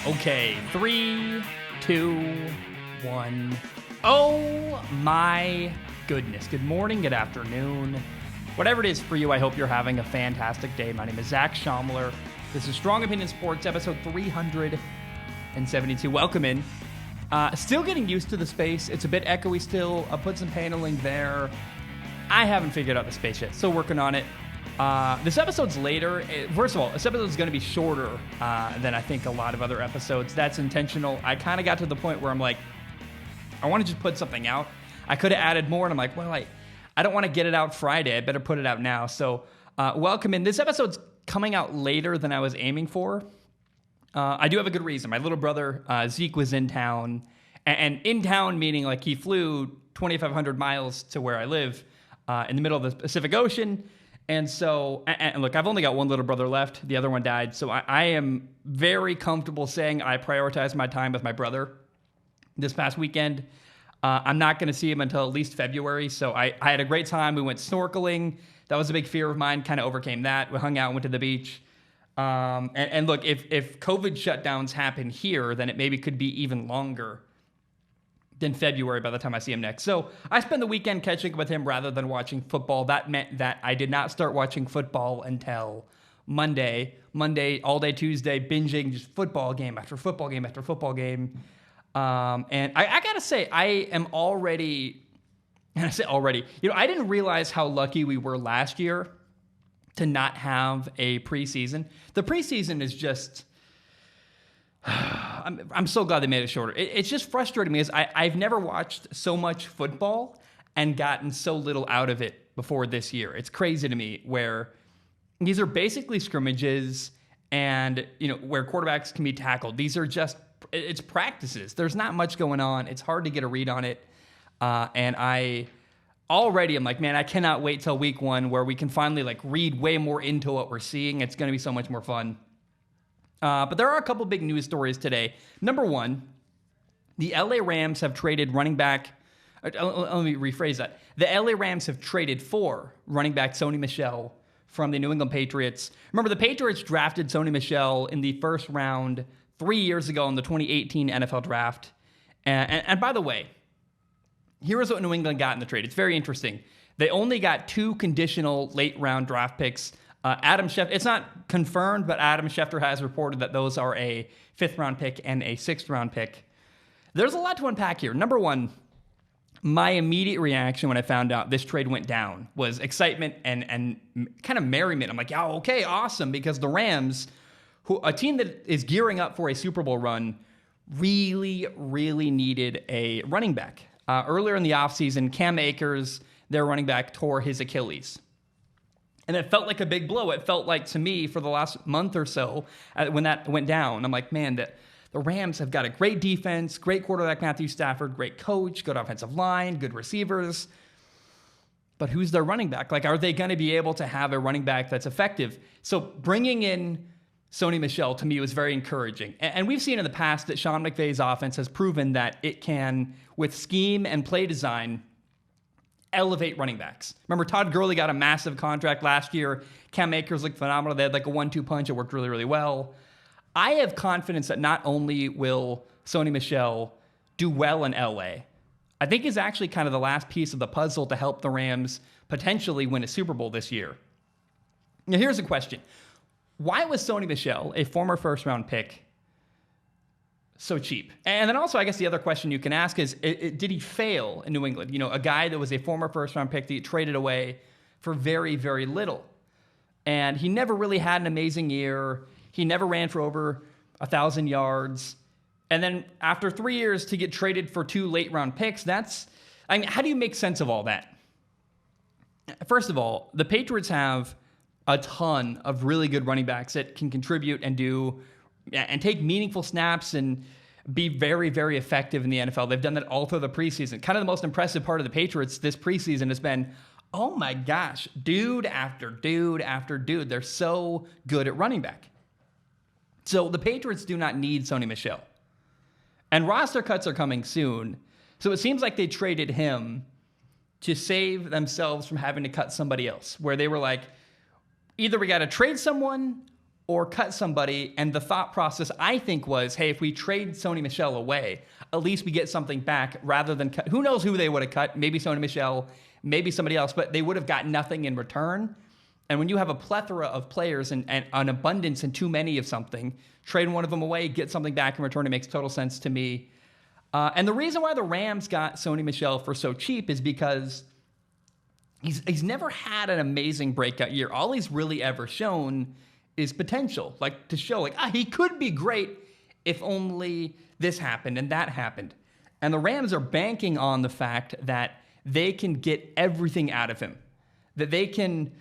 Okay, 3, 2, 1. Oh my goodness. Good morning, good afternoon. Whatever it is for you, I hope you're having a fantastic day. My name is Zach Schaumler. This is Strong Opinion Sports, episode 372. Welcome in. Still getting used to the space. It's a bit echoey still. I put some paneling there. I haven't figured out the space yet. Still working on it. This episode's later. First of all, this episode is going to be shorter than I think a lot of other episodes. That's intentional. I kind of got to the point where I'm like, I want to just put something out. I could have added more, and I'm like, well, I don't want to get it out Friday. I better put it out now. So welcome in. This episode's coming out later than I was aiming for. I do have a good reason. My little brother, Zeke, was in town. And in town meaning like he flew 2,500 miles to where I live in the middle of the Pacific Ocean. And so, and look, I've only got one little brother left. The other one died. So I am very comfortable saying I prioritize my time with my brother this past weekend. I'm not going to see him until at least February. So I had a great time. We went snorkeling. That was a big fear of mine. Kind of overcame that. We hung out, went to the beach. And look, if COVID shutdowns happen here, then it maybe could be even longer than February by the time I see him next. So I spent the weekend catching up with him rather than watching football. That meant that I did not start watching football until Monday, all day Tuesday, binging just football game after football game after football game. And I got to say, I am already, and I say already, I didn't realize how lucky we were last year to not have a preseason. The preseason is just, I'm so glad they made it shorter. It's just frustrating me because I've never watched so much football and gotten so little out of it before this year. It's crazy to me where these are basically scrimmages and, where quarterbacks can be tackled. These are just, it's practices. There's not much going on. It's hard to get a read on it. And I'm like, man, I cannot wait till week one where we can finally read way more into what we're seeing. It's going to be so much more fun. But there are a couple big news stories today. Number one, the LA Rams have traded running back. Let me rephrase that. The LA Rams have traded for running back Sony Michel from the New England Patriots. Remember, the Patriots drafted Sony Michel in the first round 3 years ago in the 2018 NFL draft. And by the way, here's what New England got in the trade. It's very interesting. They only got 2 conditional late-round draft picks. Adam Schefter, it's not confirmed, but Adam Schefter has reported that those are a 5th-round pick and a 6th-round pick. There's a lot to unpack here. Number one, my immediate reaction when I found out this trade went down was excitement and kind of merriment. I'm like, yeah, okay, awesome, because the Rams, a team that is gearing up for a Super Bowl run, really, really needed a running back. Earlier in the offseason, Cam Akers, their running back, tore his Achilles. And it felt like a big blow. It felt like, to me, for the last month or so, when that went down, I'm like, man, the Rams have got a great defense, great quarterback Matthew Stafford, great coach, good offensive line, good receivers. But who's their running back? Are they going to be able to have a running back that's effective? So bringing in Sony Michel, to me, was very encouraging. And we've seen in the past that Sean McVay's offense has proven that it can, with scheme and play design, elevate running backs. Remember, Todd Gurley got a massive contract last year. Cam Akers looked phenomenal. They had a 1-2 punch. It worked really, really well. I have confidence that not only will Sony Michel do well in LA, I think he's actually kind of the last piece of the puzzle to help the Rams potentially win a Super Bowl this year. Now, here's a question. Why was Sony Michel, a former first-round pick, so cheap? And then also, I guess the other question you can ask is, did he fail in New England? A guy that was a former first-round pick that he traded away for very, very little. And he never really had an amazing year. He never ran for over 1,000 yards. And then after 3 years to get traded for 2 late-round picks, how do you make sense of all that? First of all, the Patriots have a ton of really good running backs that can contribute and take meaningful snaps and be very, very effective in the NFL. They've done that all through the preseason. Kind of the most impressive part of the Patriots this preseason has been, oh my gosh, dude after dude after dude. They're so good at running back. So the Patriots do not need Sony Michel. And roster cuts are coming soon. So it seems like they traded him to save themselves from having to cut somebody else, where they were like, either we got to trade someone or cut somebody. And the thought process, I think, was, hey, if we trade Sony Michel away, at least we get something back rather than cut. Who knows who they would have cut? Maybe Sony Michel, maybe somebody else, but they would have got nothing in return. And when you have a plethora of players and an abundance and too many of something, trade one of them away, get something back in return. It makes total sense to me. And the reason why the Rams got Sony Michel for so cheap is because he's never had an amazing breakout year. All he's really ever shown is potential, like to show he could be great if only this happened and that happened. And the Rams are banking on the fact that they can get everything out of him, that they can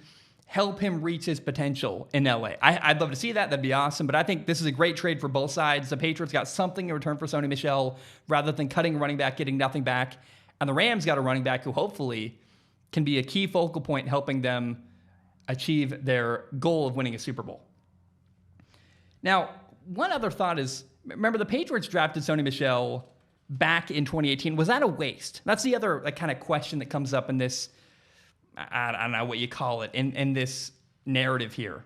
help him reach his potential in LA. I'd love to see that. That'd be awesome. But I think this is a great trade for both sides. The Patriots got something in return for Sony Michel rather than cutting a running back, getting nothing back. And the Rams got a running back who hopefully can be a key focal point helping them achieve their goal of winning a Super Bowl. Now, one other thought is, remember the Patriots drafted Sony Michel back in 2018. Was that a waste? That's the other kind of question that comes up in this, I don't know what you call it, in this narrative here.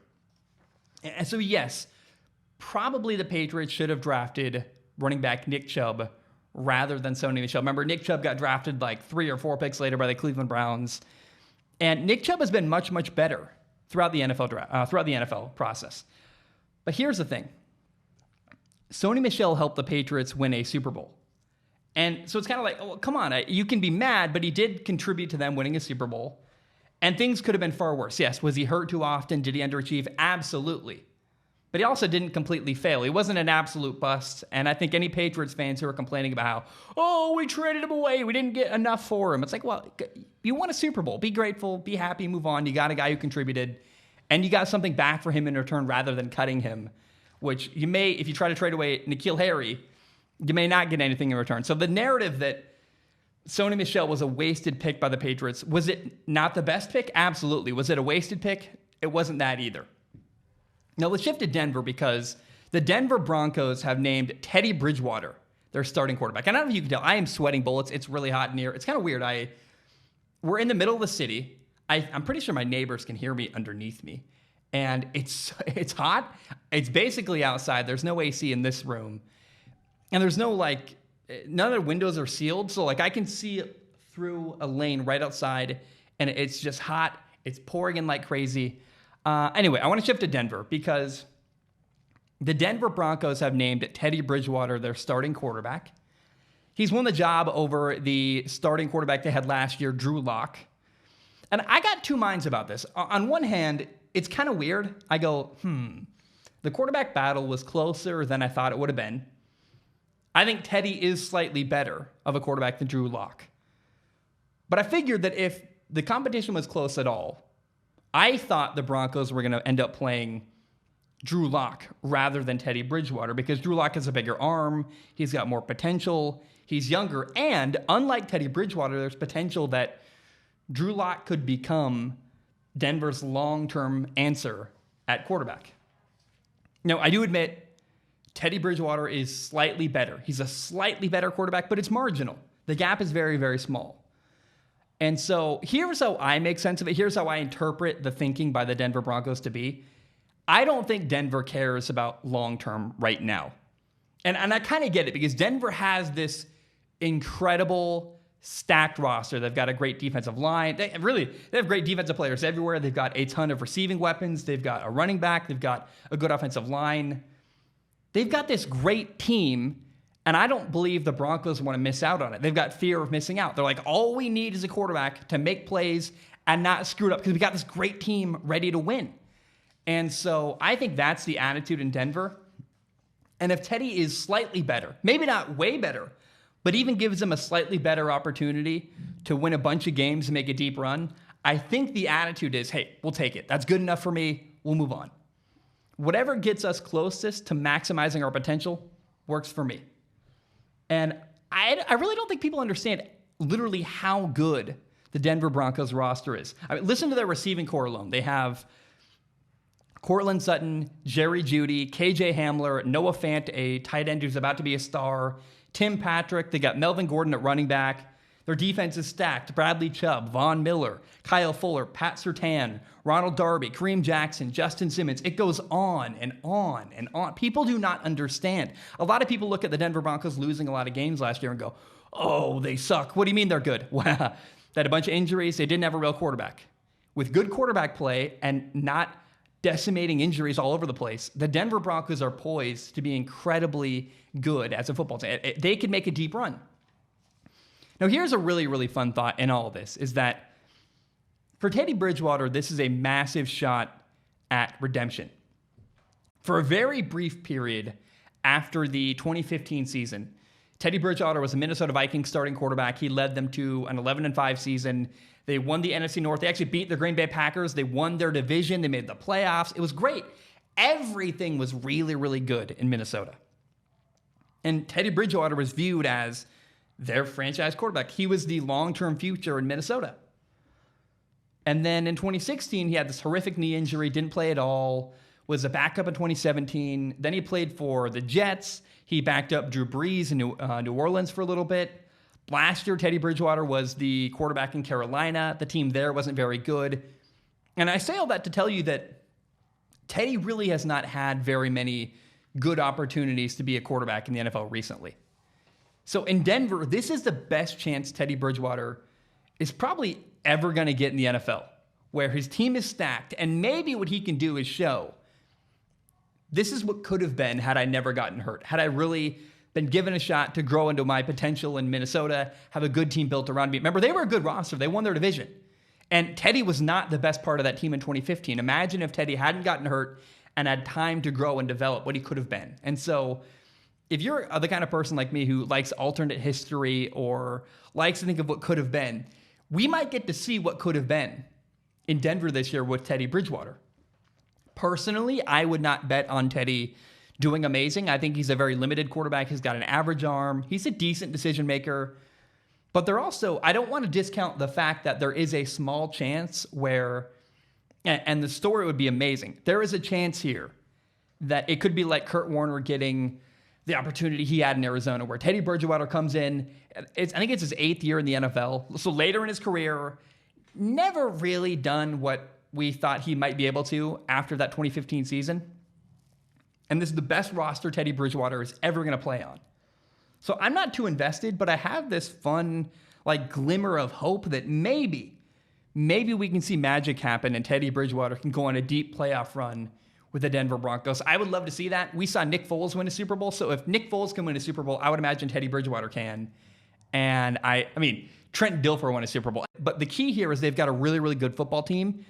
And so, yes, probably the Patriots should have drafted running back Nick Chubb rather than Sony Michel. Remember, Nick Chubb got drafted 3 or 4 picks later by the Cleveland Browns. And Nick Chubb has been much, much better throughout the NFL process. But here's the thing. Sony Michel helped the Patriots win a Super Bowl. And so it's kind of come on, you can be mad, but he did contribute to them winning a Super Bowl. And things could have been far worse. Yes, was he hurt too often? Did he underachieve? Absolutely. But he also didn't completely fail. He wasn't an absolute bust. And I think any Patriots fans who are complaining about how, we traded him away, we didn't get enough for him. It's well, you won a Super Bowl. Be grateful, be happy, move on. You got a guy who contributed, and you got something back for him in return rather than cutting him, which you may, if you try to trade away N'Keal Harry, you may not get anything in return. So the narrative that Sony Michel was a wasted pick by the Patriots, was it not the best pick? Absolutely. Was it a wasted pick? It wasn't that either. Now let's shift to Denver because the Denver Broncos have named Teddy Bridgewater their starting quarterback. And I don't know if you can tell, I am sweating bullets. It's really hot in here. It's kind of weird. We're in the middle of the city. I'm pretty sure my neighbors can hear me underneath me. And it's hot. It's basically outside. There's no AC in this room. And there's no none of the windows are sealed. So I can see through a lane right outside and it's just hot. It's pouring in like crazy. Anyway, I want to shift to Denver because the Denver Broncos have named Teddy Bridgewater their starting quarterback. He's won the job over the starting quarterback they had last year, Drew Lock. And I got two minds about this. On one hand, it's kind of weird. I go, the quarterback battle was closer than I thought it would have been. I think Teddy is slightly better of a quarterback than Drew Lock. But I figured that if the competition was close at all, I thought the Broncos were going to end up playing Drew Lock rather than Teddy Bridgewater because Drew Lock has a bigger arm. He's got more potential. He's younger. And unlike Teddy Bridgewater, there's potential that Drew Lock could become Denver's long-term answer at quarterback. Now, I do admit Teddy Bridgewater is slightly better. He's a slightly better quarterback, but it's marginal. The gap is very, very small. And so here's how I make sense of it. Here's how I interpret the thinking by the Denver Broncos to be. I don't think Denver cares about long-term right now. And I kind of get it because Denver has this incredible stacked roster. They've got a great defensive line. They have great defensive players everywhere. They've got a ton of receiving weapons. They've got a running back. They've got a good offensive line. They've got this great team, and I don't believe the Broncos want to miss out on it. They've got fear of missing out. They're like, all we need is a quarterback to make plays and not screw it up because we got this great team ready to win. And so I think that's the attitude in Denver. And if Teddy is slightly better, maybe not way better, but even gives them a slightly better opportunity to win a bunch of games and make a deep run, I think the attitude is, hey, we'll take it. That's good enough for me. We'll move on. Whatever gets us closest to maximizing our potential works for me. And I really don't think people understand literally how good the Denver Broncos roster is. I mean, listen to their receiving core alone. They have Cortland Sutton, Jerry Jeudy, KJ Hamler, Noah Fant, a tight end who's about to be a star, Tim Patrick. They got Melvin Gordon at running back. Their defense is stacked. Bradley Chubb, Von Miller, Kyle Fuller, Pat Surtain, Ronald Darby, Kareem Jackson, Justin Simmons. It goes on and on and on. People do not understand. A lot of people look at the Denver Broncos losing a lot of games last year and go, oh, they suck. What do you mean they're good? Well, they had a bunch of injuries. They didn't have a real quarterback. With good quarterback play and not decimating injuries all over the place, the Denver Broncos are poised to be incredibly good as a football team. They could make a deep run. Now, here's a really, really fun thought in all of this, is that for Teddy Bridgewater, this is a massive shot at redemption. For a very brief period after the 2015 season, Teddy Bridgewater was a Minnesota Vikings starting quarterback. He led them to an 11-5 season. They won the NFC North. They actually beat the Green Bay Packers. They won their division. They made the playoffs. It was great. Everything was really, really good in Minnesota. And Teddy Bridgewater was viewed as their franchise quarterback. He was the long-term future in Minnesota. And then in 2016, he had this horrific knee injury, didn't play at all, was a backup in 2017. Then he played for the Jets. He backed up Drew Brees in New Orleans for a little bit. Last year, Teddy Bridgewater was the quarterback in Carolina. The team there wasn't very good. And I say all that to tell you that Teddy really has not had very many good opportunities to be a quarterback in the NFL recently. So in Denver, this is the best chance Teddy Bridgewater is probably ever going to get in the NFL, where his team is stacked, and maybe what he can do is show, this is what could have been had I never gotten hurt, had I really been given a shot to grow into my potential in Minnesota, have a good team built around me. Remember, they were a good roster. They won their division. And Teddy was not the best part of that team in 2015. Imagine if Teddy hadn't gotten hurt and had time to grow and develop what he could have been. And so if you're the kind of person like me who likes alternate history or likes to think of what could have been, we might get to see what could have been in Denver this year with Teddy Bridgewater. Personally, I would not bet on Teddy doing amazing. I think he's a very limited quarterback. He's got an average arm. He's a decent decision maker. But they're also, I don't want to discount the fact that there is a small chance where, and the story would be amazing, there is a chance here that it could be like Kurt Warner getting the opportunity he had in Arizona, where Teddy Bridgewater comes in. I think it's his 8th year in the NFL. So later in his career, never really done what we thought he might be able to after that 2015 season. And this is the best roster Teddy Bridgewater is ever going to play on. So I'm not too invested, but I have this fun, glimmer of hope that maybe we can see magic happen and Teddy Bridgewater can go on a deep playoff run with the Denver Broncos. I would love to see that. We saw Nick Foles win a Super Bowl, so if Nick Foles can win a Super Bowl, I would imagine Teddy Bridgewater can. And I mean, Trent Dilfer won a Super Bowl. But the key here is they've got a really, really good football team,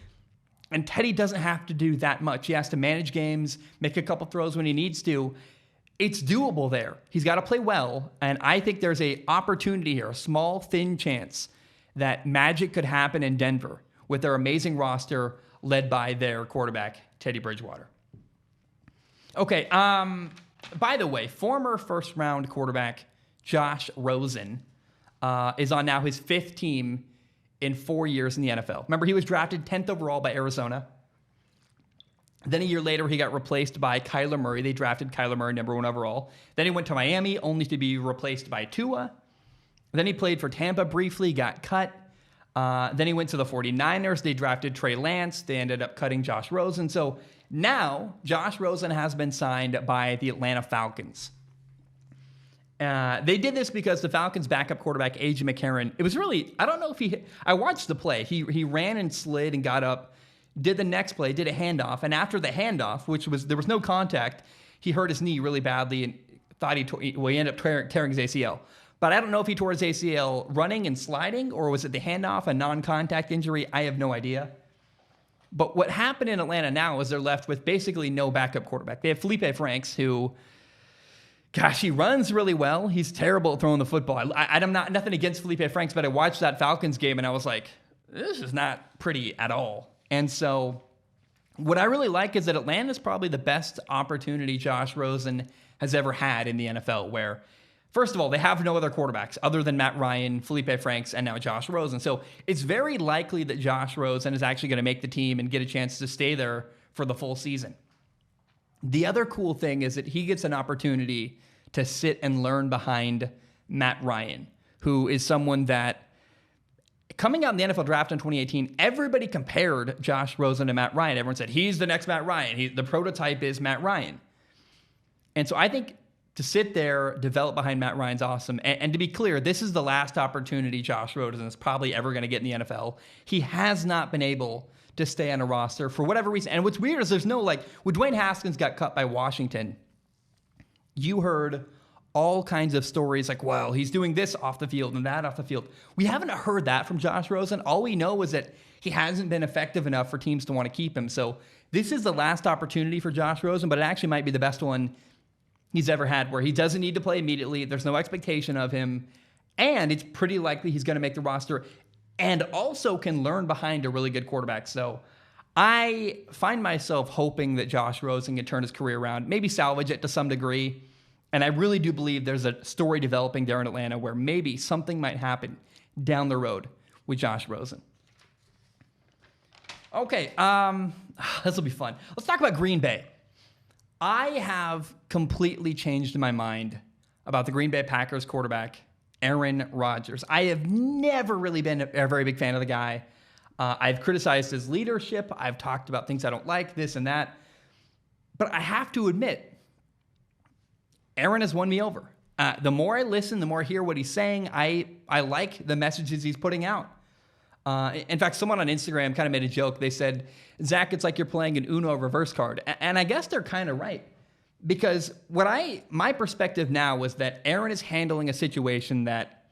and Teddy doesn't have to do that much. He has to manage games, make a couple throws when he needs to. It's doable there. He's got to play well, and I think there's an opportunity here, a small, thin chance that magic could happen in Denver with their amazing roster led by their quarterback, Teddy Bridgewater. Okay, by the way, former first-round quarterback Josh Rosen is on now his 5th team in 4 years in the NFL. Remember, he was drafted 10th overall by Arizona. Then a year later, he got replaced by Kyler Murray. They drafted Kyler Murray number 1 overall. Then he went to Miami, only to be replaced by Tua. Then he played for Tampa briefly, got cut. Then he went to the 49ers. They drafted Trey Lance. They ended up cutting Josh Rosen. So now Josh Rosen has been signed by the Atlanta Falcons. They did this because the Falcons' backup quarterback, A.J. McCarron, it was really, I don't know if I watched the play. He ran and slid and got up, did the next play, did a handoff. And after the handoff, there was no contact, he hurt his knee really badly and thought he ended up tearing his ACL. But I don't know if he tore his ACL running and sliding, or was it the handoff, a non-contact injury? I have no idea. But what happened in Atlanta now is they're left with basically no backup quarterback. They have Felipe Franks, who, gosh, he runs really well. He's terrible at throwing the football. I'm nothing against Felipe Franks, but I watched that Falcons game and I was like, this is not pretty at all. And so what I really like is that Atlanta's probably the best opportunity Josh Rosen has ever had in the NFL, where, first of all, they have no other quarterbacks other than Matt Ryan, Felipe Franks, and now Josh Rosen. So it's very likely that Josh Rosen is actually going to make the team and get a chance to stay there for the full season. The other cool thing is that he gets an opportunity to sit and learn behind Matt Ryan, who is someone that coming out in the NFL draft in 2018, everybody compared Josh Rosen to Matt Ryan. Everyone said, he's the next Matt Ryan. The prototype is Matt Ryan. And so I think to sit there, develop behind Matt Ryan's awesome. And to be clear, this is the last opportunity Josh Rosen is probably ever going to get in the NFL. He has not been able to stay on a roster for whatever reason. And what's weird is there's no, like, when Dwayne Haskins got cut by Washington, you heard all kinds of stories like, well, he's doing this off the field and that off the field. We haven't heard that from Josh Rosen. All we know is that he hasn't been effective enough for teams to want to keep him. So this is the last opportunity for Josh Rosen, but it actually might be the best one he's ever had, where he doesn't need to play immediately. There's no expectation of him. And it's pretty likely he's going to make the roster and also can learn behind a really good quarterback. So I find myself hoping that Josh Rosen can turn his career around, maybe salvage it to some degree. And I really do believe there's a story developing there in Atlanta where maybe something might happen down the road with Josh Rosen. Okay, this will be fun. Let's talk about Green Bay. I have completely changed my mind about the Green Bay Packers quarterback, Aaron Rodgers. I have never really been a very big fan of the guy. I've criticized his leadership. I've talked about things I don't like, this and that. But I have to admit, Aaron has won me over. The more I listen, the more I hear what he's saying, I like the messages he's putting out. In fact, someone on Instagram kind of made a joke. They said, Zach, it's like you're playing an Uno reverse card. And I guess they're kind of right. Because my perspective now was that Aaron is handling a situation that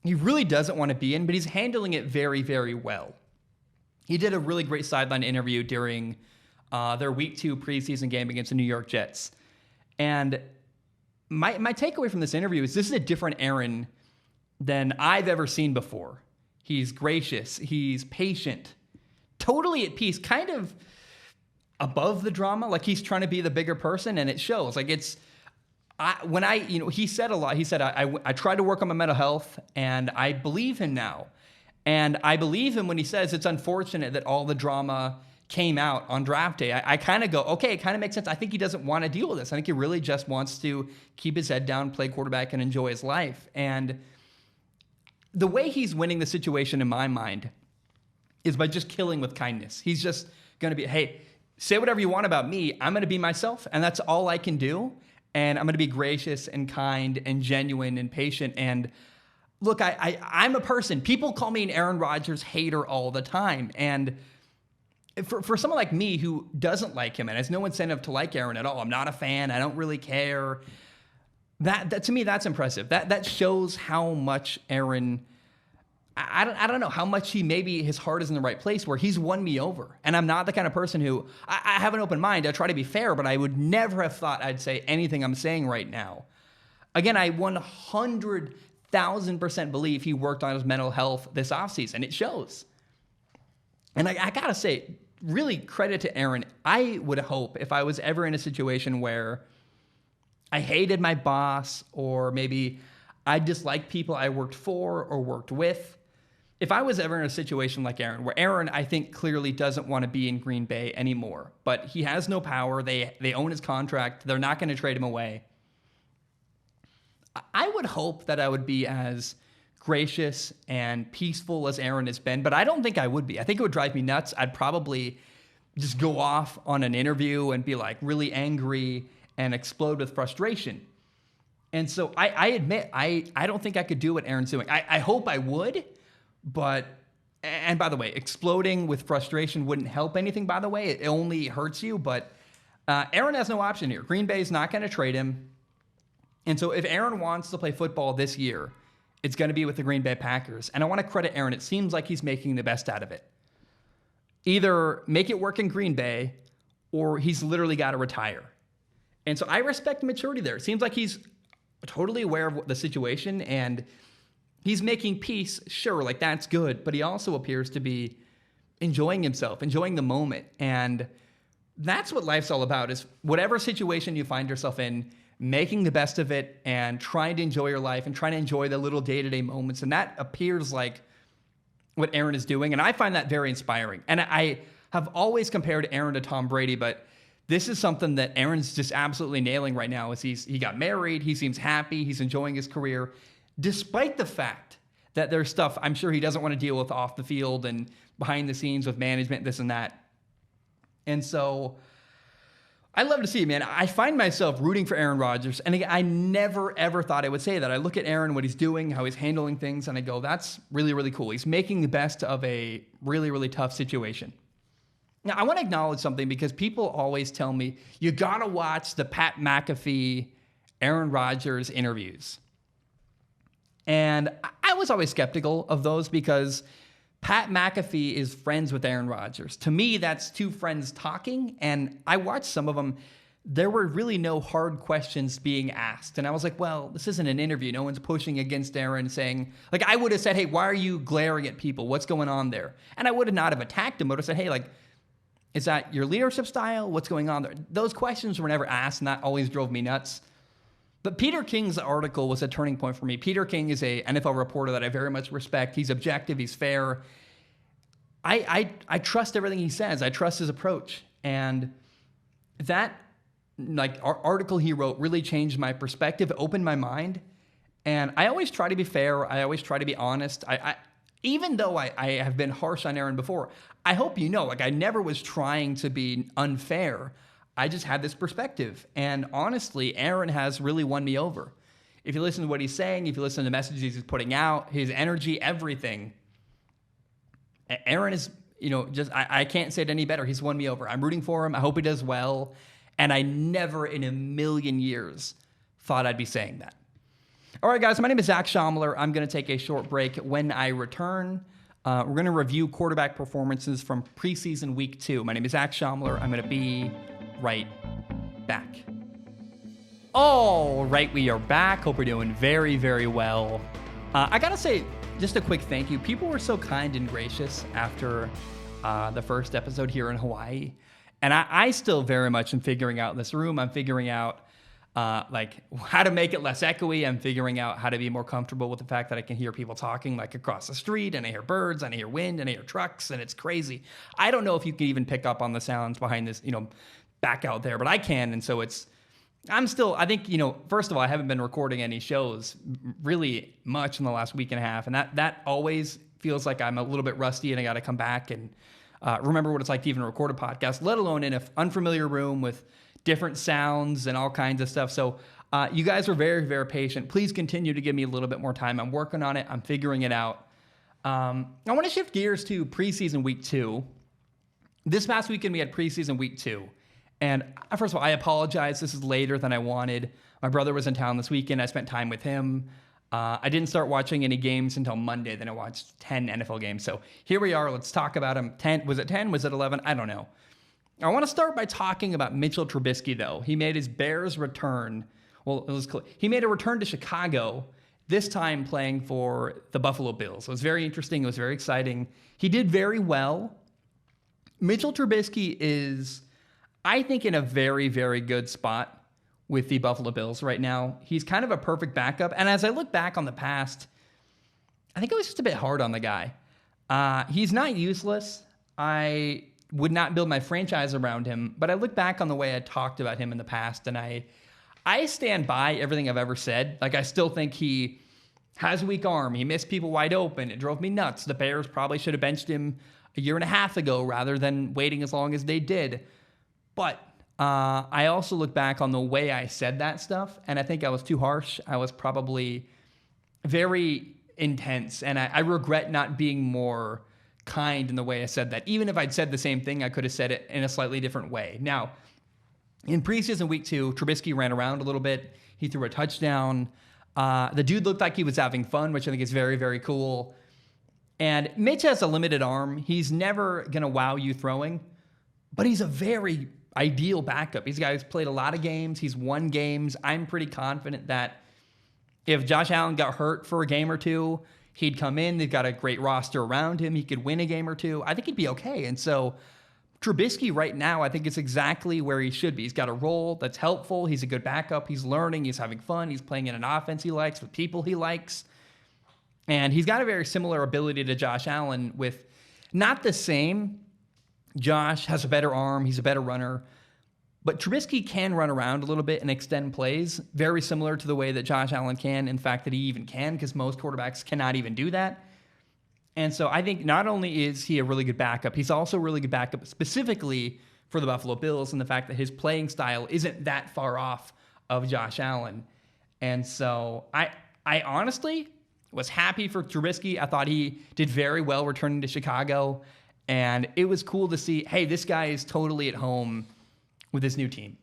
he really doesn't want to be in, but he's handling it very, very well. He did a really great sideline interview during their Week 2 preseason game against the New York Jets. And my takeaway from this interview is this is a different Aaron than I've ever seen before. He's gracious. He's patient. Totally at peace. Kind of above the drama. Like he's trying to be the bigger person, and it shows. Like he said a lot. He said, I tried to work on my mental health, and I believe him now. And I believe him when he says it's unfortunate that all the drama came out on draft day. I kind of go, okay, it kind of makes sense. I think he doesn't want to deal with this. I think he really just wants to keep his head down, play quarterback, and enjoy his life. And the way he's winning the situation in my mind is by just killing with kindness. He's just going to be, hey, say whatever you want about me. I'm going to be myself, and that's all I can do. And I'm going to be gracious and kind and genuine and patient. And look, I'm a person. People call me an Aaron Rodgers hater all the time. And for someone like me who doesn't like him and has no incentive to like Aaron at all, I'm not a fan, I don't really care. That to me, that's impressive. That shows how much Aaron, I don't know, how much maybe his heart is in the right place where he's won me over. And I'm not the kind of person who, I have an open mind, I try to be fair, but I would never have thought I'd say anything I'm saying right now. Again, I 100,000% believe he worked on his mental health this offseason. It shows. And I gotta say, really credit to Aaron. I would hope if I was ever in a situation where I hated my boss, or maybe I disliked people I worked for or worked with, if I was ever in a situation like Aaron, where Aaron, I think, clearly doesn't want to be in Green Bay anymore, but he has no power, they own his contract, they're not going to trade him away, I would hope that I would be as gracious and peaceful as Aaron has been, but I don't think I would be. I think it would drive me nuts. I'd probably just go off on an interview and be like really angry and explode with frustration. And so I admit, I don't think I could do what Aaron's doing. I hope I would, but, and by the way, exploding with frustration wouldn't help anything, by the way. It only hurts you, but Aaron has no option here. Green Bay's not going to trade him. And so if Aaron wants to play football this year, it's going to be with the Green Bay Packers. And I want to credit Aaron. It seems like he's making the best out of it. Either make it work in Green Bay, or he's literally got to retire. And so I respect the maturity there. It seems like he's totally aware of the situation, and he's making peace. Sure, like that's good. But he also appears to be enjoying himself, enjoying the moment. And that's what life's all about, is whatever situation you find yourself in, making the best of it and trying to enjoy your life and trying to enjoy the little day-to-day moments. And that appears like what Aaron is doing. And I find that very inspiring. And I have always compared Aaron to Tom Brady, but this is something that Aaron's just absolutely nailing right now. Is he got married, he seems happy, he's enjoying his career, despite the fact that there's stuff I'm sure he doesn't want to deal with off the field and behind the scenes with management, this and that. And so I love to see it, man. I find myself rooting for Aaron Rodgers. And again, I never, ever thought I would say that. I look at Aaron, what he's doing, how he's handling things, and I go, that's really, really cool. He's making the best of a really, really tough situation. Now, I want to acknowledge something because people always tell me, you got to watch the Pat McAfee, Aaron Rodgers interviews. And I was always skeptical of those because Pat McAfee is friends with Aaron Rodgers. To me, that's two friends talking, and I watched some of them. There were really no hard questions being asked. And I was like, well, this isn't an interview. No one's pushing against Aaron saying, like, I would have said, hey, why are you glaring at people? What's going on there? And I would have not have attacked him. I would have said, hey, like, is that your leadership style? What's going on there? Those questions were never asked, and that always drove me nuts. But Peter King's article was a turning point for me. Peter King is a NFL reporter that I very much respect. He's objective. He's fair. I trust everything he says. I trust his approach. And that article he wrote really changed my perspective, opened my mind. And I always try to be fair. I always try to be honest. Even though I have been harsh on Aaron before, I hope you know, I never was trying to be unfair. I just had this perspective. And honestly, Aaron has really won me over. If you listen to what he's saying, if you listen to the messages he's putting out, his energy, everything, Aaron is, I can't say it any better. He's won me over. I'm rooting for him. I hope he does well. And I never in a million years thought I'd be saying that. All right, guys, my name is Zach Schomler. I'm going to take a short break. When I return, we're going to review quarterback performances from preseason week 2. My name is Zach Schomler. I'm going to be right back. All right, we are back. Hope we're doing very, very well. I got to say, just a quick thank you. People were so kind and gracious after the first episode here in Hawaii. And I still very much am figuring out this room. I'm figuring out how to make it less echoey. I'm figuring out how to be more comfortable with the fact that I can hear people talking across the street, and I hear birds, and I hear wind, and I hear trucks, and it's crazy. I don't know if you can even pick up on the sounds behind this, back out there, but I can. And so I think, first of all, I haven't been recording any shows really much in the last week and a half. And that always feels like I'm a little bit rusty and I got to come back and remember what it's like to even record a podcast, let alone in an unfamiliar room with different sounds and all kinds of stuff. So you guys are very, very patient. Please continue to give me a little bit more time. I'm working on it. I'm figuring it out. I want to shift gears to preseason week 2. This past weekend, we had preseason week 2. And first of all, I apologize. This is later than I wanted. My brother was in town this weekend. I spent time with him. I didn't start watching any games until Monday. Then I watched 10 NFL games. So here we are. Let's talk about them. 10, was it 10? Was it 11? I don't know. I want to start by talking about Mitchell Trubisky, though. He made his Bears return. Well, he made a return to Chicago, this time playing for the Buffalo Bills. It was very interesting. It was very exciting. He did very well. Mitchell Trubisky is, I think, in a very, very good spot with the Buffalo Bills right now. He's kind of a perfect backup. And as I look back on the past, I think it was just a bit hard on the guy. He's not useless. I would not build my franchise around him, but I look back on the way I talked about him in the past, and I stand by everything I've ever said. I still think he has a weak arm. He missed people wide open. It drove me nuts. The Bears probably should have benched him a year and a half ago rather than waiting as long as they did. But I also look back on the way I said that stuff, and I think I was too harsh. I was probably very intense, and I regret not being more kind in the way I said that. Even if I'd said the same thing, I could have said it in a slightly different way. Now, in preseason week 2, Trubisky ran around a little bit. He threw a touchdown. The dude looked like he was having fun, which I think is very, very cool. And Mitch has a limited arm. He's never going to wow you throwing, but he's a very ideal backup. He's a guy who's played a lot of games. He's won games. I'm pretty confident that if Josh Allen got hurt for a game or two, he'd come in. They've got a great roster around him. He could win a game or two. I think he'd be okay. And so Trubisky right now, I think it's exactly where he should be. He's got a role that's helpful. He's a good backup. He's learning. He's having fun. He's playing in an offense he likes with people he likes. And he's got a very similar ability to Josh Allen with not the same. Josh has a better arm. He's a better runner. But Trubisky can run around a little bit and extend plays, very similar to the way that Josh Allen can. In fact, that he even can, because most quarterbacks cannot even do that. And so I think not only is he a really good backup, he's also a really good backup specifically for the Buffalo Bills, and the fact that his playing style isn't that far off of Josh Allen. And so I honestly was happy for Trubisky. I thought he did very well returning to Chicago. And it was cool to see, hey, this guy is totally at home with his new team.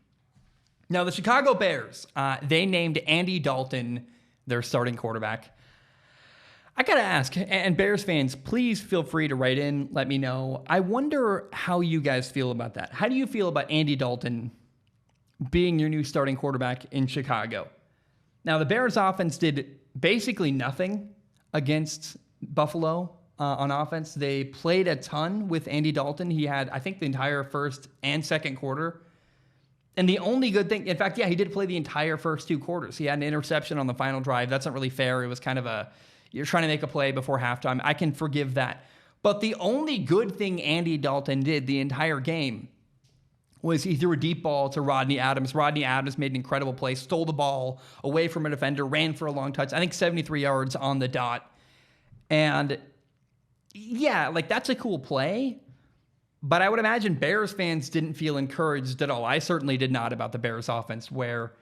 Now, the Chicago Bears, they named Andy Dalton their starting quarterback. I got to ask, and Bears fans, please feel free to write in, let me know. I wonder how you guys feel about that. How do you feel about Andy Dalton being your new starting quarterback in Chicago? Now, the Bears offense did basically nothing against Buffalo on offense. They played a ton with Andy Dalton. He had, I think, the entire first and second quarter. And the only good thing, in fact, yeah, he did play the entire first 2 quarters. He had an interception on the final drive. That's not really fair. It was kind of you're trying to make a play before halftime. I can forgive that. But the only good thing Andy Dalton did the entire game was he threw a deep ball to Rodney Adams. Rodney Adams made an incredible play, stole the ball away from a defender, ran for a long touch. I think 73 yards on the dot. And yeah, like that's a cool play. But I would imagine Bears fans didn't feel encouraged at all. I certainly did not about the Bears offense, where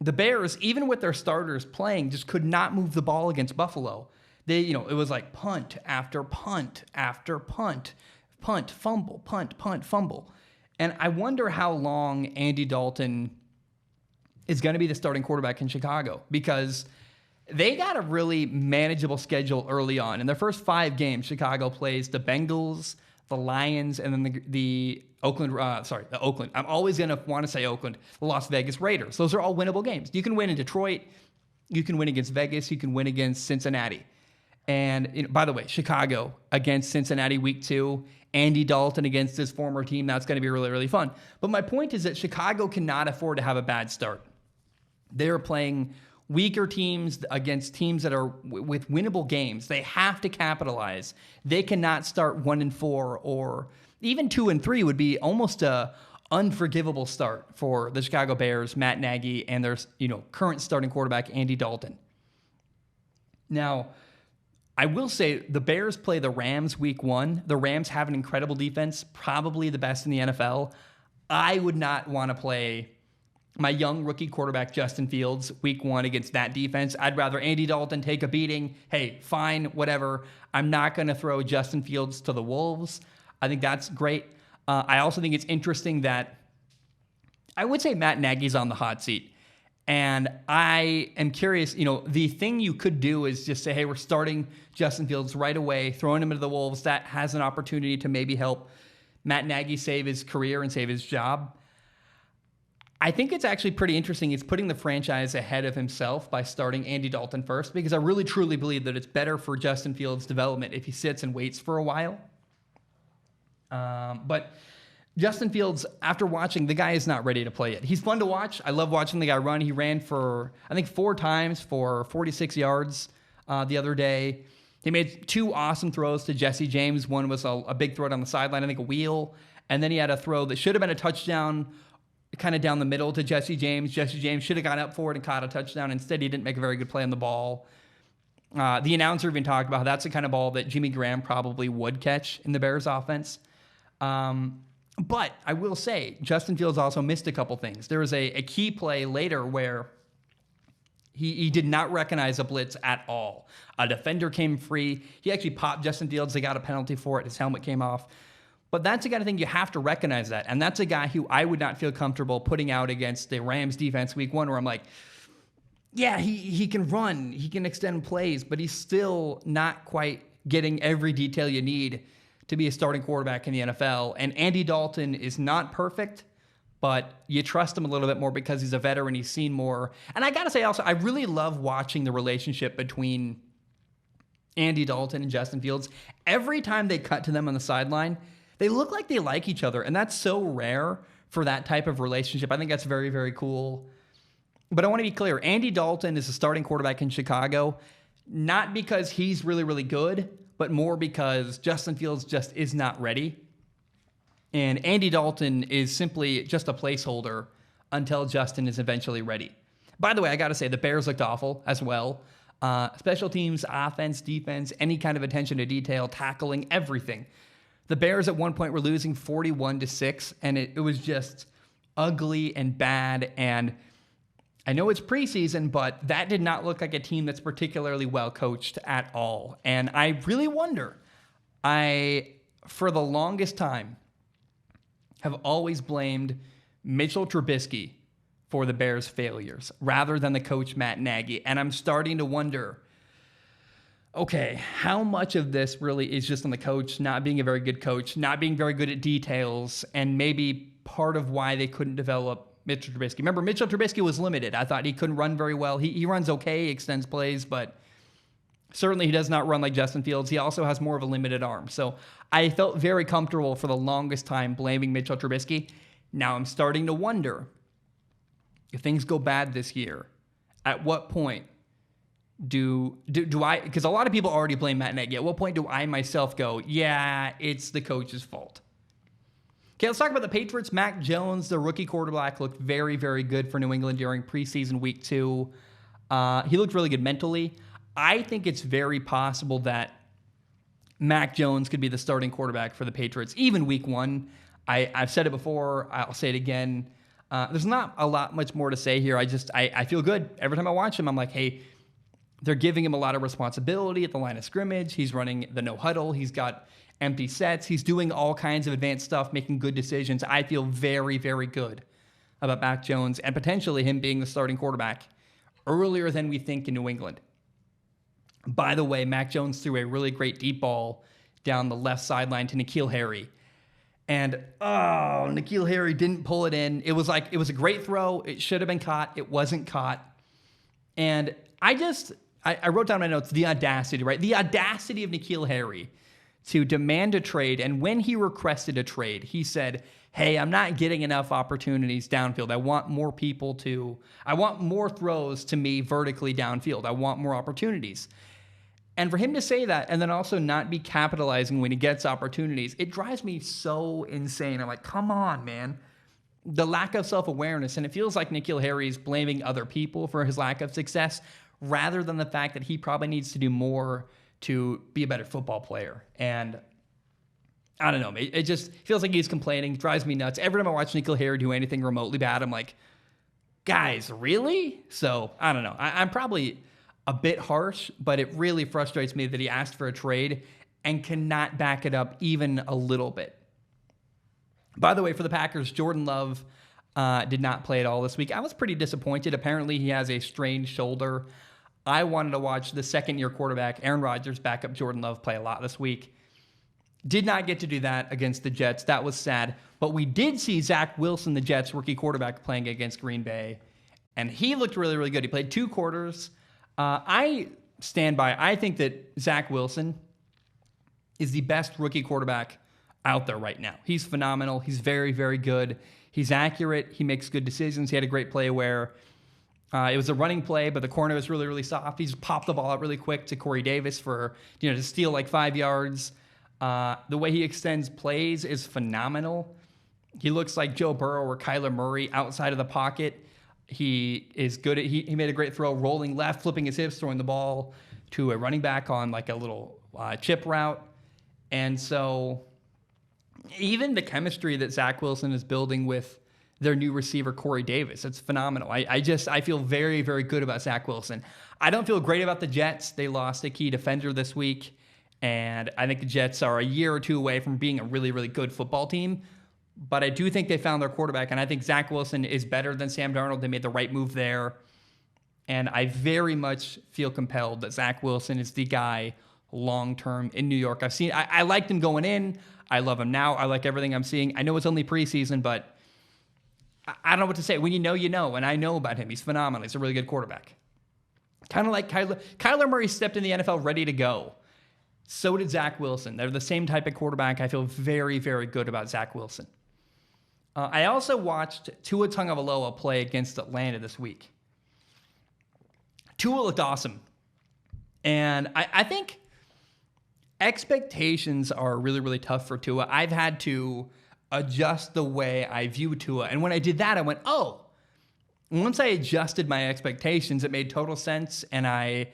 the Bears, even with their starters playing, just could not move the ball against Buffalo. It was like punt after punt after punt, fumble, punt, fumble. And I wonder how long Andy Dalton is going to be the starting quarterback in Chicago, because they got a really manageable schedule early on. In their first 5 games, Chicago plays the Bengals, the Lions, and then the Oakland. I'm always going to want to say Oakland, the Las Vegas Raiders. Those are all winnable games. You can win in Detroit. You can win against Vegas. You can win against Cincinnati. And by the way, Chicago against Cincinnati week 2, Andy Dalton against his former team. That's going to be really, really fun. But my point is that Chicago cannot afford to have a bad start. They're playing weaker teams against teams that are with winnable games. They have to capitalize. They cannot start 1-4, or even 2-3 would be almost a unforgivable start for the Chicago Bears, Matt Nagy, and their current starting quarterback, Andy Dalton. Now, I will say the Bears play the Rams week 1. The Rams have an incredible defense, probably the best in the NFL. I would not want to play my young rookie quarterback, Justin Fields, week 1 against that defense. I'd rather Andy Dalton take a beating. Hey, fine, whatever. I'm not going to throw Justin Fields to the Wolves. I think that's great. I also think it's interesting that I would say Matt Nagy's on the hot seat. And I am curious, the thing you could do is just say, hey, we're starting Justin Fields right away, throwing him into the Wolves. That has an opportunity to maybe help Matt Nagy save his career and save his job. I think it's actually pretty interesting. It's putting the franchise ahead of himself by starting Andy Dalton first, because I really, truly believe that it's better for Justin Fields' development if he sits and waits for a while. But Justin Fields, after watching, the guy is not ready to play yet. He's fun to watch. I love watching the guy run. He ran for, I think, 4 times for 46 yards the other day. He made 2 awesome throws to Jesse James. One was a big throw down the sideline, I think a wheel. And then he had a throw that should have been a touchdown, kind of down the middle to Jesse James. Jesse James should have gone up for it and caught a touchdown. Instead, he didn't make a very good play on the ball. The announcer even talked about how that's the kind of ball that Jimmy Graham probably would catch in the Bears offense. But I will say, Justin Fields also missed a couple things. There was a key play later where he did not recognize a blitz at all. A defender came free. He actually popped Justin Fields. They got a penalty for it. His helmet came off. But that's the kind of thing you have to recognize that. And that's a guy who I would not feel comfortable putting out against the Rams defense week 1, where I'm like, yeah, he can run. He can extend plays, but he's still not quite getting every detail you need to be a starting quarterback in the NFL. And Andy Dalton is not perfect, but you trust him a little bit more because he's a veteran. He's seen more. And I got to say also, I really love watching the relationship between Andy Dalton and Justin Fields. Every time they cut to them on the sideline, they look like they like each other, and that's so rare for that type of relationship. I think that's very, very cool. But I want to be clear. Andy Dalton is a starting quarterback in Chicago, not because he's really, really good, but more because Justin Fields just is not ready. And Andy Dalton is simply just a placeholder until Justin is eventually ready. By the way, I got to say, the Bears looked awful as well. Special teams, offense, defense, any kind of attention to detail, tackling, everything. The Bears at one point were losing 41-6, and it was just ugly and bad. And I know it's preseason, but that did not look like a team that's particularly well coached at all. And I really wonder, for the longest time, have always blamed Mitchell Trubisky for the Bears' failures rather than the coach Matt Nagy. And I'm starting to wonder, okay, how much of this really is just on the coach not being a very good coach, not being very good at details, and maybe part of why they couldn't develop Mitchell Trubisky. Remember, Mitchell Trubisky was limited. I thought he couldn't run very well. He runs okay, extends plays, but certainly he does not run like Justin Fields. He also has more of a limited arm. So I felt very comfortable for the longest time blaming Mitchell Trubisky. Now I'm starting to wonder, if things go bad this year, at what point do I, because a lot of people already blame Matt Nagy, at what point do I myself go, yeah, it's the coach's fault? Okay, let's talk about the Patriots. Mac Jones, the rookie quarterback, looked very, very good for New England during preseason week 2. He looked really good mentally. I think it's very possible that Mac Jones could be the starting quarterback for the Patriots, even week 1. I've said it before. I'll say it again. There's not a lot much more to say here. I feel good. Every time I watch him, I'm like, hey, they're giving him a lot of responsibility at the line of scrimmage. He's running the no huddle. He's got empty sets. He's doing all kinds of advanced stuff, making good decisions. I feel very, very good about Mac Jones and potentially him being the starting quarterback earlier than we think in New England. By the way, Mac Jones threw a really great deep ball down the left sideline to N'Keal Harry. And, N'Keal Harry didn't pull it in. It was a great throw. It should have been caught. It wasn't caught. And I wrote down my notes, the audacity, right? The audacity of N'Keal Harry to demand a trade. And when he requested a trade, he said, hey, I'm not getting enough opportunities downfield. I want more throws to me vertically downfield. I want more opportunities. And for him to say that and then also not be capitalizing when he gets opportunities, it drives me so insane. I'm like, come on, man. The lack of self-awareness. And it feels like N'Keal Harry is blaming other people for his lack of success rather than the fact that he probably needs to do more to be a better football player. And I don't know. It just feels like he's complaining. It drives me nuts. Every time I watch N'Keal Harry do anything remotely bad, I'm like, guys, really? So I don't know. I'm probably a bit harsh, but it really frustrates me that he asked for a trade and cannot back it up even a little bit. By the way, for the Packers, Jordan Love did not play at all this week. I was pretty disappointed. Apparently, he has a strained shoulder. I wanted to watch the second-year quarterback, Aaron Rodgers, back up Jordan Love, play a lot this week. Did not get to do that against the Jets. That was sad. But we did see Zach Wilson, the Jets' rookie quarterback, playing against Green Bay. And he looked really, really good. He played 2 quarters. I stand by. I think that Zach Wilson is the best rookie quarterback out there right now. He's phenomenal. He's very, very good. He's accurate. He makes good decisions. He had a great play where it was a running play, but the corner was really, really soft. He just popped the ball out really quick to Corey Davis to steal like 5 yards. The way he extends plays is phenomenal. He looks like Joe Burrow or Kyler Murray outside of the pocket. He is good at, he made a great throw, rolling left, flipping his hips, throwing the ball to a running back on like a little chip route. And so even the chemistry that Zach Wilson is building with their new receiver, Corey Davis, it's phenomenal. I feel very, very good about Zach Wilson. I don't feel great about the Jets. They lost a key defender this week. And I think the Jets are a year or 2 away from being a really, really good football team. But I do think they found their quarterback, and I think Zach Wilson is better than Sam Darnold. They made the right move there. And I very much feel compelled that Zach Wilson is the guy long-term in New York. I liked him going in. I love him now. I like everything I'm seeing. I know it's only preseason, but I don't know what to say. When you know, and I know about him. He's phenomenal. He's a really good quarterback. Kind of like Kyler Murray stepped in the NFL ready to go. So did Zach Wilson. They're the same type of quarterback. I feel very, very good about Zach Wilson. I also watched Tua Tagovailoa play against Atlanta this week. Tua looked awesome. And I think expectations are really, really tough for Tua. I've had to adjust the way I view Tua. And when I did that, I went, oh, once I adjusted my expectations, it made total sense, and I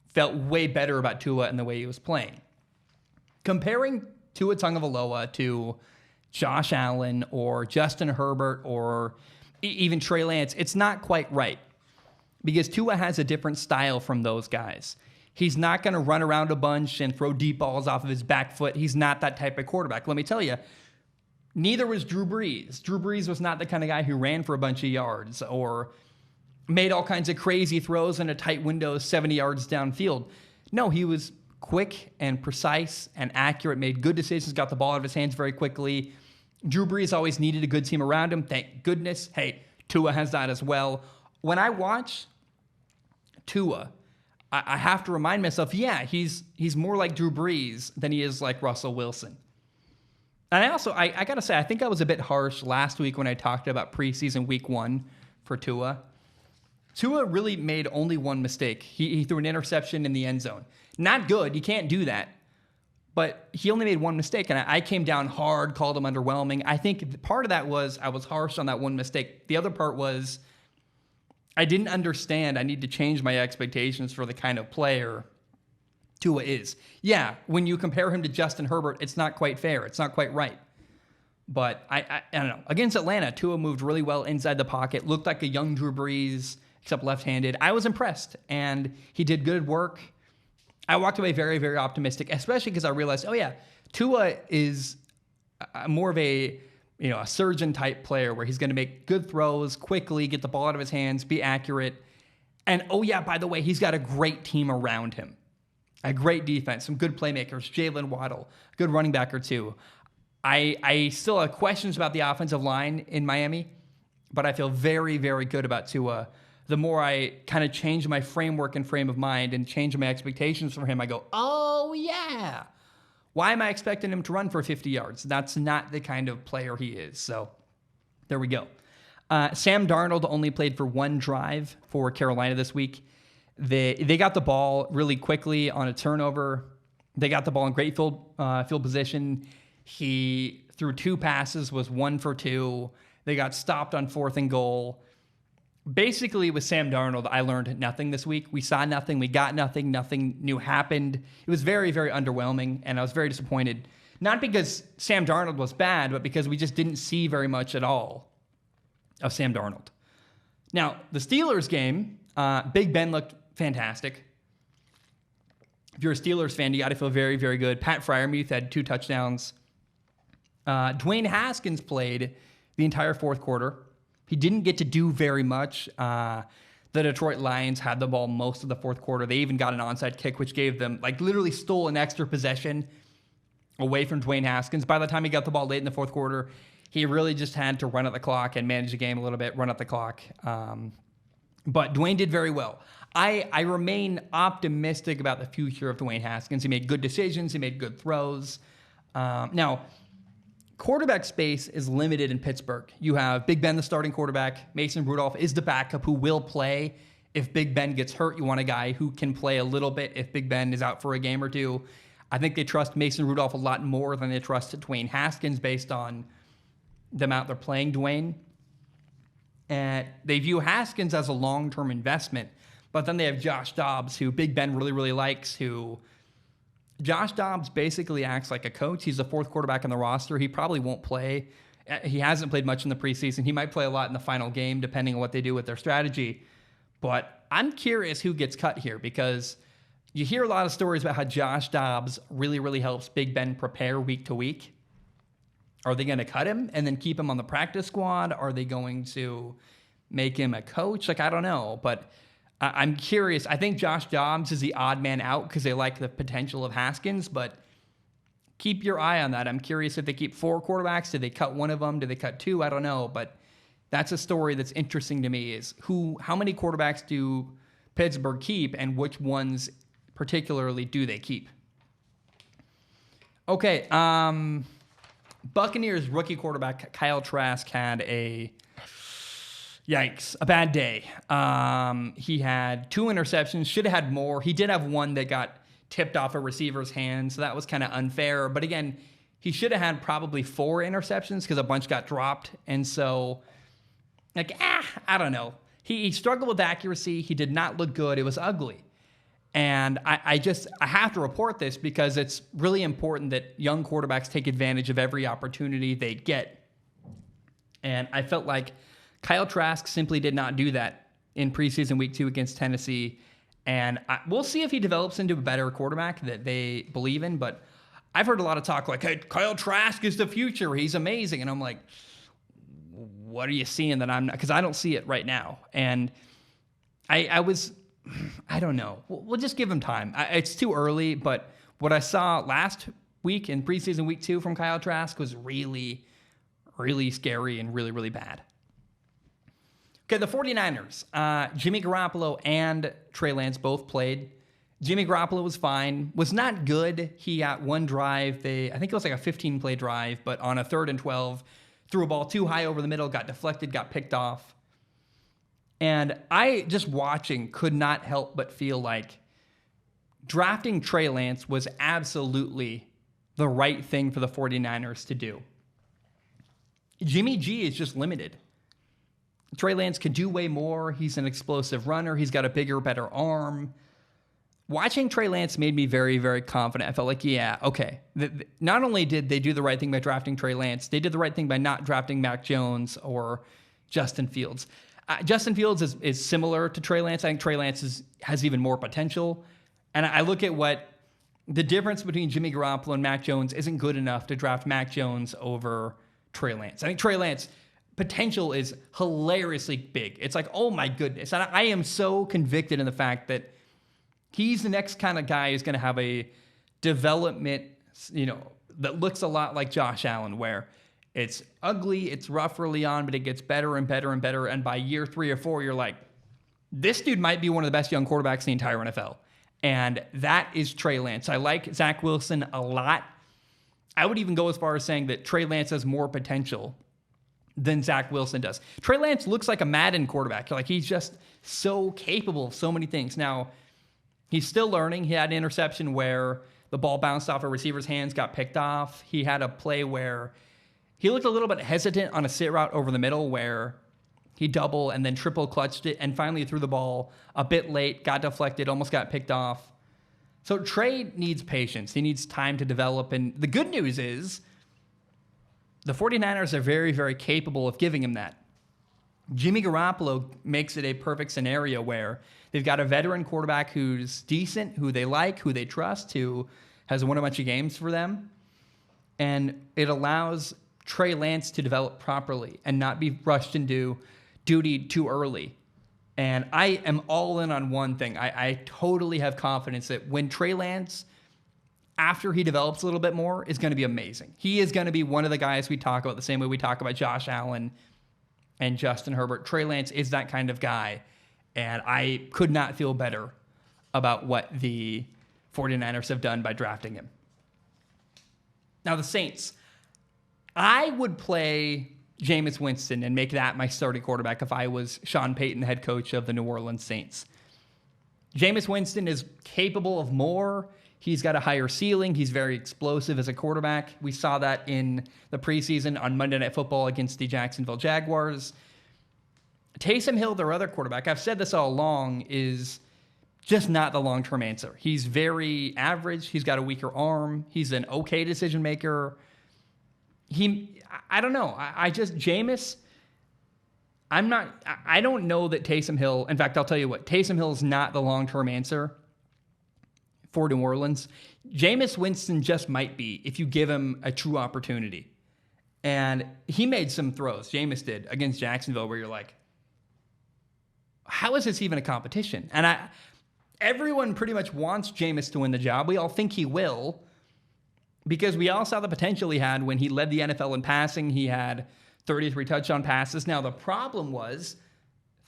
felt way better about Tua and the way he was playing. Comparing Tua Tagovailoa to Josh Allen or Justin Herbert or even Trey Lance, it's not quite right, because Tua has a different style from those guys. He's not going to run around a bunch and throw deep balls off of his back foot. He's not that type of quarterback. Let me tell you, neither was Drew Brees. Drew Brees was not the kind of guy who ran for a bunch of yards or made all kinds of crazy throws in a tight window 70 yards downfield. No, he was quick and precise and accurate, made good decisions, got the ball out of his hands very quickly. Drew Brees always needed a good team around him. Thank goodness. Hey, Tua has that as well. When I watch Tua, I have to remind myself, yeah, he's more like Drew Brees than he is like Russell Wilson. And I got to say, I think I was a bit harsh last week when I talked about preseason week 1 for Tua. Tua really made only one mistake. He threw an interception in the end zone. Not good. You can't do that. But he only made one mistake, and I came down hard, called him underwhelming. I think part of that was I was harsh on that one mistake. The other part was I didn't understand I need to change my expectations for the kind of player Tua is. Yeah, when you compare him to Justin Herbert, it's not quite fair. It's not quite right. But I don't know. Against Atlanta, Tua moved really well inside the pocket, looked like a young Drew Brees, except left-handed. I was impressed, and he did good work. I walked away very, very optimistic, especially because I realized, oh yeah, Tua is more of a surgeon-type player where he's going to make good throws quickly, get the ball out of his hands, be accurate. And oh yeah, by the way, he's got a great team around him. A great defense, some good playmakers, Jalen Waddle, a good running back or two. I still have questions about the offensive line in Miami, but I feel very, very good about Tua. The more I kind of change my framework and frame of mind and change my expectations for him, I go, oh yeah, why am I expecting him to run for 50 yards? That's not the kind of player he is. So there we go. Sam Darnold only played for one drive for Carolina this week. They got the ball really quickly on a turnover. They got the ball in great field position. He threw 2 passes, was 1 for 2. They got stopped on 4th and goal. Basically, with Sam Darnold, I learned nothing this week. We saw nothing. We got nothing. Nothing new happened. It was very, very underwhelming, and I was very disappointed. Not because Sam Darnold was bad, but because we just didn't see very much at all of Sam Darnold. Now, the Steelers game, Big Ben looked fantastic. If you're a Steelers fan, you got to feel very, very good. Pat Freiermuth had 2 touchdowns. Dwayne Haskins played the entire 4th quarter. He didn't get to do very much. The Detroit Lions had the ball most of the 4th quarter. They even got an onside kick, which gave them, literally stole an extra possession away from Dwayne Haskins. By the time he got the ball late in the 4th quarter, he really just had to run at the clock and manage the game a little bit, run at the clock. But Dwayne did very well. I remain optimistic about the future of Dwayne Haskins. He made good decisions. He made good throws. Now, quarterback space is limited in Pittsburgh. You have Big Ben, the starting quarterback. Mason Rudolph is the backup who will play if Big Ben gets hurt. You want a guy who can play a little bit if Big Ben is out for a game or two. I think they trust Mason Rudolph a lot more than they trust Dwayne Haskins based on the amount they're playing Dwayne. And they view Haskins as a long-term investment. But then they have Josh Dobbs, who Big Ben really, really likes, Josh Dobbs basically acts like a coach. He's the 4th quarterback on the roster. He probably won't play. He hasn't played much in the preseason. He might play a lot in the final game, depending on what they do with their strategy. But I'm curious who gets cut here, because you hear a lot of stories about how Josh Dobbs really, really helps Big Ben prepare week to week. Are they going to cut him and then keep him on the practice squad? Are they going to make him a coach? I don't know. But I'm curious. I think Josh Dobbs is the odd man out because they like the potential of Haskins, but keep your eye on that. I'm curious if they keep 4 quarterbacks. Did they cut one of them? Did they cut 2? I don't know, but that's a story that's interesting to me is how many quarterbacks do Pittsburgh keep and which ones particularly do they keep? Okay, Buccaneers rookie quarterback Kyle Trask had a bad day. He had 2 interceptions, should have had more. He did have one that got tipped off a receiver's hand, so that was kind of unfair. But again, he should have had probably 4 interceptions because a bunch got dropped. And so, I don't know. He struggled with accuracy. He did not look good. It was ugly. And I have to report this because it's really important that young quarterbacks take advantage of every opportunity they get. And I felt like Kyle Trask simply did not do that in preseason week 2 against Tennessee. And we'll see if he develops into a better quarterback that they believe in. But I've heard a lot of talk like, hey, Kyle Trask is the future. He's amazing. And I'm like, what are you seeing that I'm not? Because I don't see it right now. And I don't know. We'll just give him time. It's too early, but what I saw last week in preseason week 2 from Kyle Trask was really, really scary and really, really bad. Okay, the 49ers. Jimmy Garoppolo and Trey Lance both played. Jimmy Garoppolo was fine. Was not good. He got one drive. I think it was like a 15-play drive, but on a 3rd and 12, threw a ball too high over the middle, got deflected, got picked off. And I, just watching, could not help but feel like drafting Trey Lance was absolutely the right thing for the 49ers to do. Jimmy G is just limited. Trey Lance could do way more. He's an explosive runner. He's got a bigger, better arm. Watching Trey Lance made me very, very confident. I felt like, yeah, okay. Not only did they do the right thing by drafting Trey Lance, they did the right thing by not drafting Mac Jones or Justin Fields. Justin Fields is similar to Trey Lance. I think Trey Lance has even more potential. And I look at what the difference between Jimmy Garoppolo and Mac Jones isn't good enough to draft Mac Jones over Trey Lance. I think Trey Lance potential is hilariously big. It's like, oh my goodness. And I am so convicted in the fact that he's the next kind of guy who's going to have a development, that looks a lot like Josh Allen, where it's ugly, it's rough early on, but it gets better and better and better. And by year 3 or 4, you're like, this dude might be one of the best young quarterbacks in the entire NFL. And that is Trey Lance. I like Zach Wilson a lot. I would even go as far as saying that Trey Lance has more potential than Zach Wilson does. Trey Lance looks like a Madden quarterback. Like, he's just so capable of so many things. Now, he's still learning. He had an interception where the ball bounced off a receiver's hands, got picked off. He had a play where he looked a little bit hesitant on a sit route over the middle where he double and then triple clutched it and finally threw the ball a bit late, got deflected, almost got picked off. So Trey needs patience. He needs time to develop. And the good news is the 49ers are very, very capable of giving him that. Jimmy Garoppolo makes it a perfect scenario where they've got a veteran quarterback who's decent, who they like, who they trust, who has won a bunch of games for them. And it allows Trey Lance to develop properly and not be rushed into duty too early. And I am all in on one thing. I totally have confidence that when Trey Lance, after he develops a little bit more, is going to be amazing. He is going to be one of the guys we talk about the same way we talk about Josh Allen and Justin Herbert. Trey Lance is that kind of guy. And I could not feel better about what the 49ers have done by drafting him. Now, the Saints. I would play Jameis Winston and make that my starting quarterback if I was Sean Payton, the head coach of the New Orleans Saints. Jameis Winston is capable of more. He's got a higher ceiling. He's very explosive as a quarterback. We saw that in the preseason on Monday Night Football against the Jacksonville Jaguars. Taysom Hill, their other quarterback, I've said this all along, is just not the long-term answer. He's very average. He's got a weaker arm. He's an okay decision maker. I don't know. Jameis, I don't know that Taysom Hill, in fact, I'll tell you what, Taysom Hill is not the long-term answer for New Orleans. Jameis Winston just might be if you give him a true opportunity. And he made some throws, Jameis did, against Jacksonville where you're like, how is this even a competition? And everyone pretty much wants Jameis to win the job. We all think he will, because we all saw the potential he had when he led the NFL in passing. He had 33 touchdown passes. Now, the problem was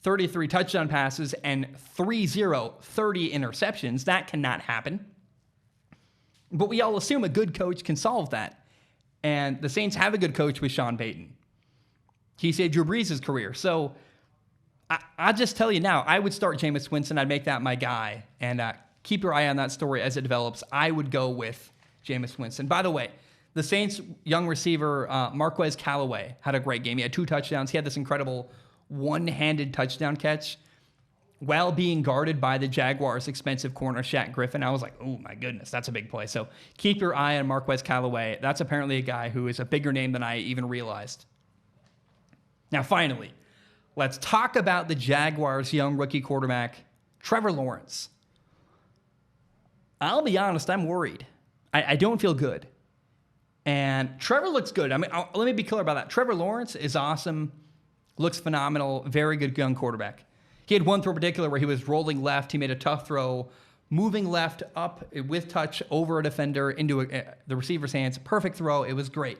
33 touchdown passes and 30 interceptions. That cannot happen. But we all assume a good coach can solve that. And the Saints have a good coach with Sean Payton. He saved Drew Brees' career. So I'll just tell you now, I would start Jameis Winston. I'd make that my guy. And keep your eye on that story as it develops. I would go with Jameis Winston. By the way, The Saints' young receiver, Marquez Callaway, had a great game. He had 2 touchdowns. He had this incredible one-handed touchdown catch while being guarded by the Jaguars' expensive corner, Shaq Griffin. I was like, oh my goodness, that's a big play. So keep your eye on Marquez Callaway. That's apparently a guy who is a bigger name than I even realized. Now, finally, let's talk about the Jaguars' young rookie quarterback, Trevor Lawrence. I'll be honest, I'm worried. I don't feel good. And Trevor looks good. I mean, let me be clear about that. Trevor Lawrence is awesome, looks phenomenal, very good young quarterback. He had one throw in particular where he was rolling left. He made a tough throw, moving left up with touch over a defender into the receiver's hands. Perfect throw. It was great.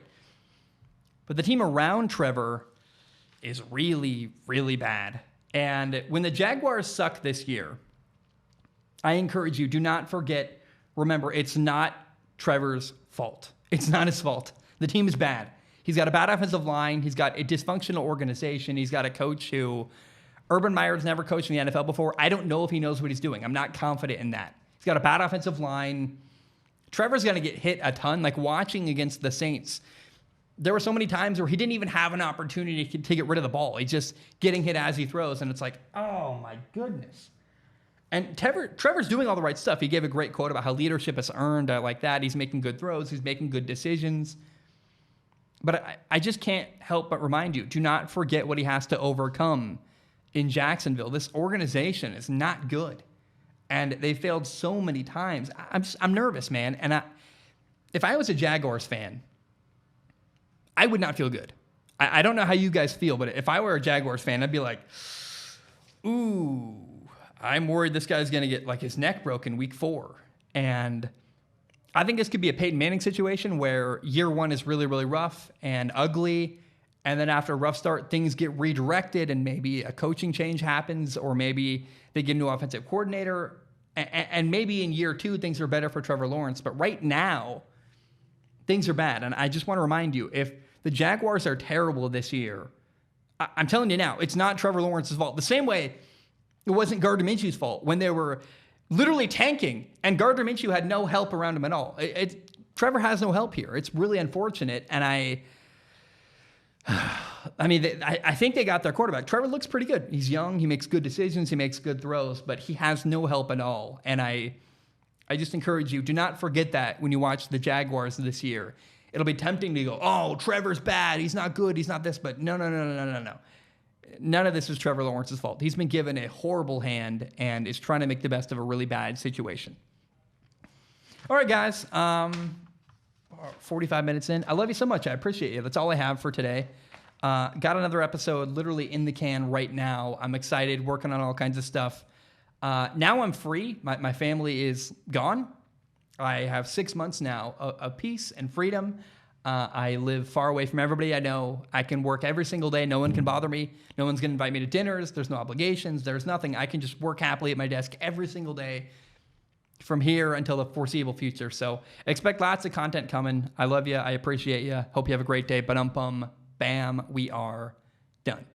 But the team around Trevor is really, really bad. And when the Jaguars suck this year, I encourage you, do not forget, remember, it's not Trevor's fault. It's not his fault. The team is bad. He's got a bad offensive line. He's got a dysfunctional organization. He's got a coach who Urban Meyer's never coached in the NFL before. I don't know if he knows what he's doing. I'm not confident in that. He's got a bad offensive line. Trevor's going to get hit a ton. Like watching against the Saints, there were so many times where he didn't even have an opportunity to get rid of the ball. He's just getting hit as he throws, and it's like, oh my goodness. And Trevor's doing all the right stuff. He gave a great quote about how leadership is earned. I like that. He's making good throws. He's making good decisions. But I just can't help but remind you, do not forget what he has to overcome in Jacksonville. This organization is not good. And they failed so many times. I'm nervous, man. And if I was a Jaguars fan, I would not feel good. I don't know how you guys feel, but if I were a Jaguars fan, I'd be like, ooh, I'm worried this guy's going to get like his neck broken week 4. And I think this could be a Peyton Manning situation where year 1 is really, really rough and ugly. And then after a rough start, things get redirected and maybe a coaching change happens, or maybe they get a new offensive coordinator. And maybe in year 2, things are better for Trevor Lawrence. But right now, things are bad. And I just want to remind you, if the Jaguars are terrible this year, I'm telling you now, it's not Trevor Lawrence's fault. The same way it wasn't Gardner Minshew's fault when they were literally tanking and Gardner Minshew had no help around him at all. Trevor has no help here. It's really unfortunate. And I think they got their quarterback. Trevor looks pretty good. He's young. He makes good decisions. He makes good throws, but he has no help at all. And I just encourage you, do not forget that when you watch the Jaguars this year. It'll be tempting to go, oh, Trevor's bad. He's not good. He's not this. But no. None of this is Trevor Lawrence's fault. He's been given a horrible hand and is trying to make the best of a really bad situation. All right, guys. 45 minutes in. I love you so much. I appreciate you. That's all I have for today. Got another episode literally in the can right now. I'm excited, working on all kinds of stuff. Now I'm free. My family is gone. I have 6 months now of peace and freedom. I live far away from everybody I know. I can work every single day. No one can bother me. No one's going to invite me to dinners. There's no obligations. There's nothing. I can just work happily at my desk every single day from here until the foreseeable future. So expect lots of content coming. I love you. I appreciate you. Hope you have a great day. Bam, we are done.